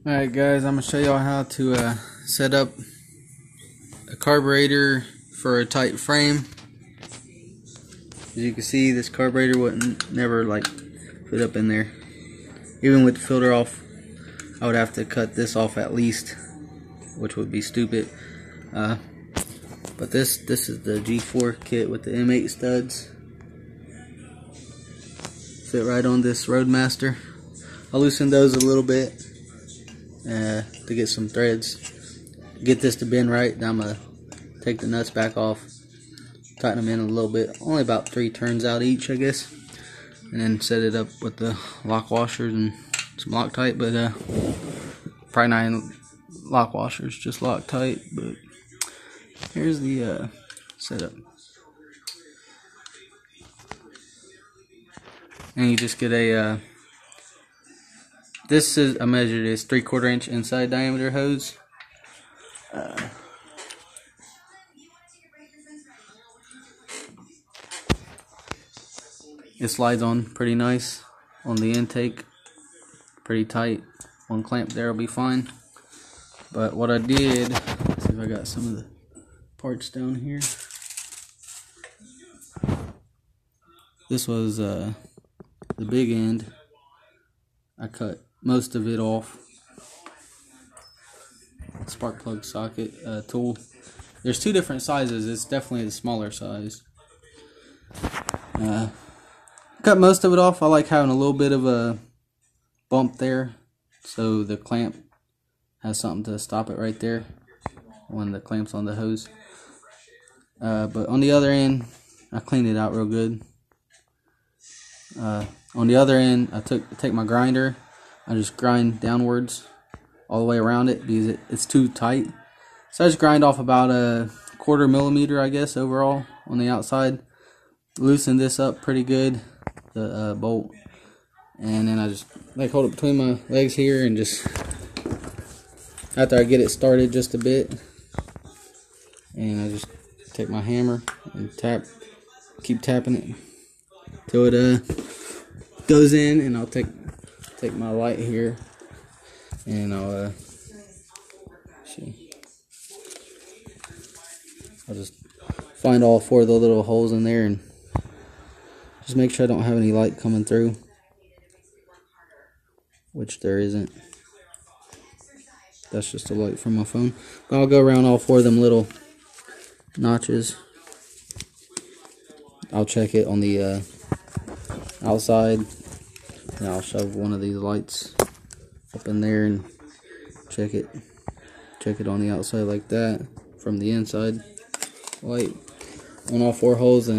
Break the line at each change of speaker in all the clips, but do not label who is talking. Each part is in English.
Alright guys, I'm going to show y'all how to set up a carburetor for a tight frame. As you can see, this carburetor wouldn't never fit up in there. Even with the filter off, I would have to cut this off at least, which would be stupid. But this is the G4 kit with the M8 studs. Fit right on this Roadmaster. I'll loosen those a little bit to get some threads. Get this to bend right. Now I'm going to take the nuts back off, tighten them in a little bit, only about 3 turns out each, I guess, and then set it up with the lock washers and some Loctite, but probably not lock washers, just Loctite. But here's the setup, and you just get a this is, I measured this 3/4 inch inside diameter hose. It slides on pretty nice on the intake, pretty tight. One clamp there will be fine. But what I did, let's see if I got some of the parts down here. This was the big end. I cut most of it off. Spark plug socket tool. There's 2 different sizes. It's definitely the smaller size. Cut most of it off. I like having a little bit of a bump there, so the clamp has something to stop it right there when the clamp's on the hose. But on the other end, I cleaned it out real good. On the other end, I take my grinder. I just grind downwards all the way around it because it's too tight. So I just grind off about a 1/4 millimeter, I guess, overall on the outside. Loosen this up pretty good, the bolt, and then I just hold it between my legs here, and just after I get it started just a bit, and I just take my hammer and keep tapping it till it goes in, and I'll take my light here, and I'll just find all 4 of the little holes in there and just make sure I don't have any light coming through, which there isn't. That's just a light from my phone. But I'll go around all 4 of them little notches. I'll check it on the outside, and I'll shove one of these lights up in there and check it on the outside like that from the inside. Light on all 4 holes,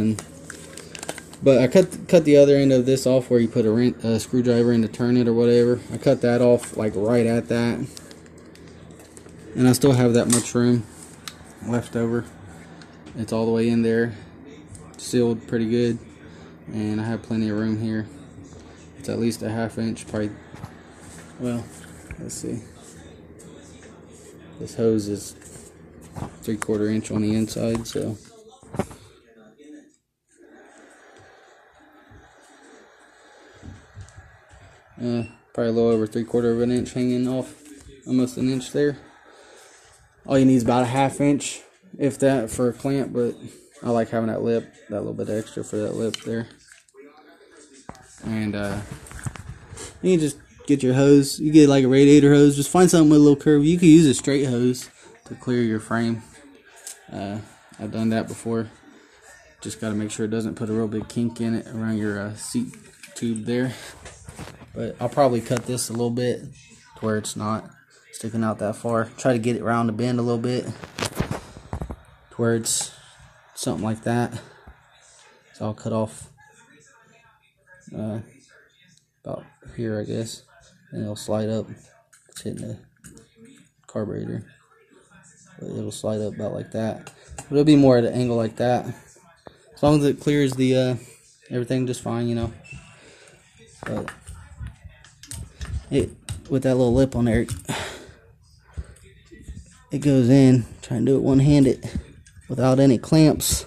but I cut the other end of this off where you put a screwdriver in to turn it or whatever. I cut that off right at that, and I still have that much room left over. It's all the way in there, sealed pretty good, and I have plenty of room here. It's at least a 1/2 inch, probably. Well, let's see. This hose is 3/4 inch on the inside, so probably a little over 3/4 of an inch hanging off, almost an inch there. All you need is about a 1/2 inch, if that, for a clamp, but I like having that lip, that little bit extra for that lip there. And you just get your hose. You get like a radiator hose. Just find something with a little curve. You can use a straight hose to clear your frame. I've done that before. Just got to make sure it doesn't put a real big kink in it around your seat tube there. But I'll probably cut this a little bit to where it's not sticking out that far. Try to get it around the bend a little bit to where it's something like that. So I'll cut off about here, I guess, and it'll slide up. It's hitting the carburetor, but it'll slide up about like that. But it'll be more at an angle like that, as long as it clears the everything just fine, you know. But with that little lip on there, it goes in. Try and do it one-handed without any clamps.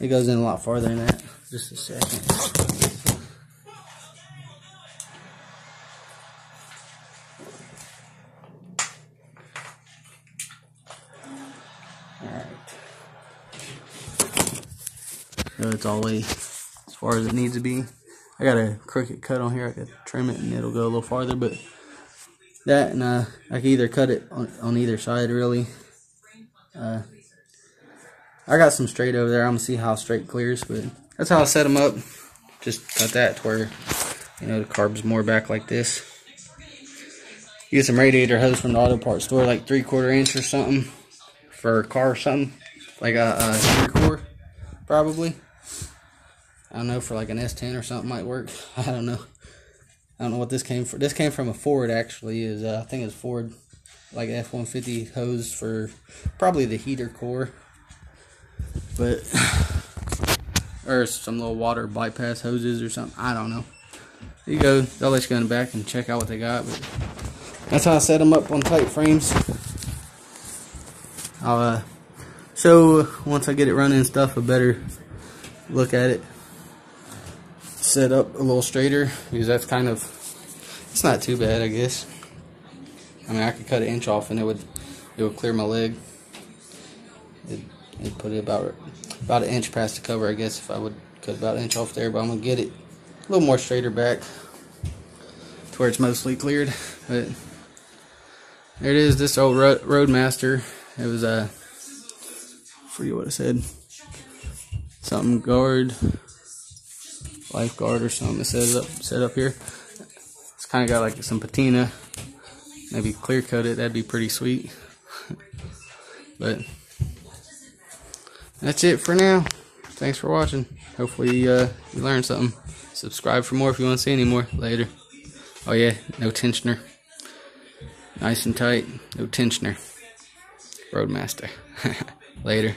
It goes in a lot farther than that. Just a second. so it's all the way as far as it needs to be. I got a crooked cut on here. I could trim it and it'll go a little farther, but that, and I can either cut it on either side, really. I got some straight over there. I'm gonna see how straight clears, but that's how I set them up. Just cut that to where, you know, the carb's more back like this. Use some radiator hose from the auto parts store, like 3/4 inch or something for a car or something, like a heater core, probably. I don't know, for like an S10 or something might work. I don't know. I don't know what this came from. This came from a Ford, actually. I think it's Ford, like F-150 hose for probably the heater core, but or some little water bypass hoses or something. I don't know. There you go. They'll let you go in the back and check out what they got. But that's how I set them up on tight frames. I'll show once I get it running and stuff a better look at it. Set up a little straighter, because that's kind of, it's not too bad, I guess. I mean, I could cut an inch off and it would clear my leg. It'd put it about an inch past the cover, I guess, if I would cut about an inch off there. But I'm gonna get it a little more straighter back to where it's mostly cleared. But there it is, this old Roadmaster. It was I forget what it said, something guard, lifeguard or something. It says set up here. It's kind of got like some patina. Maybe clear coat it. That'd be pretty sweet. But that's it for now. Thanks for watching. Hopefully you learned something. Subscribe for more if you want to see any more. Later. Oh yeah, no tensioner. Nice and tight. No tensioner. Roadmaster. Later.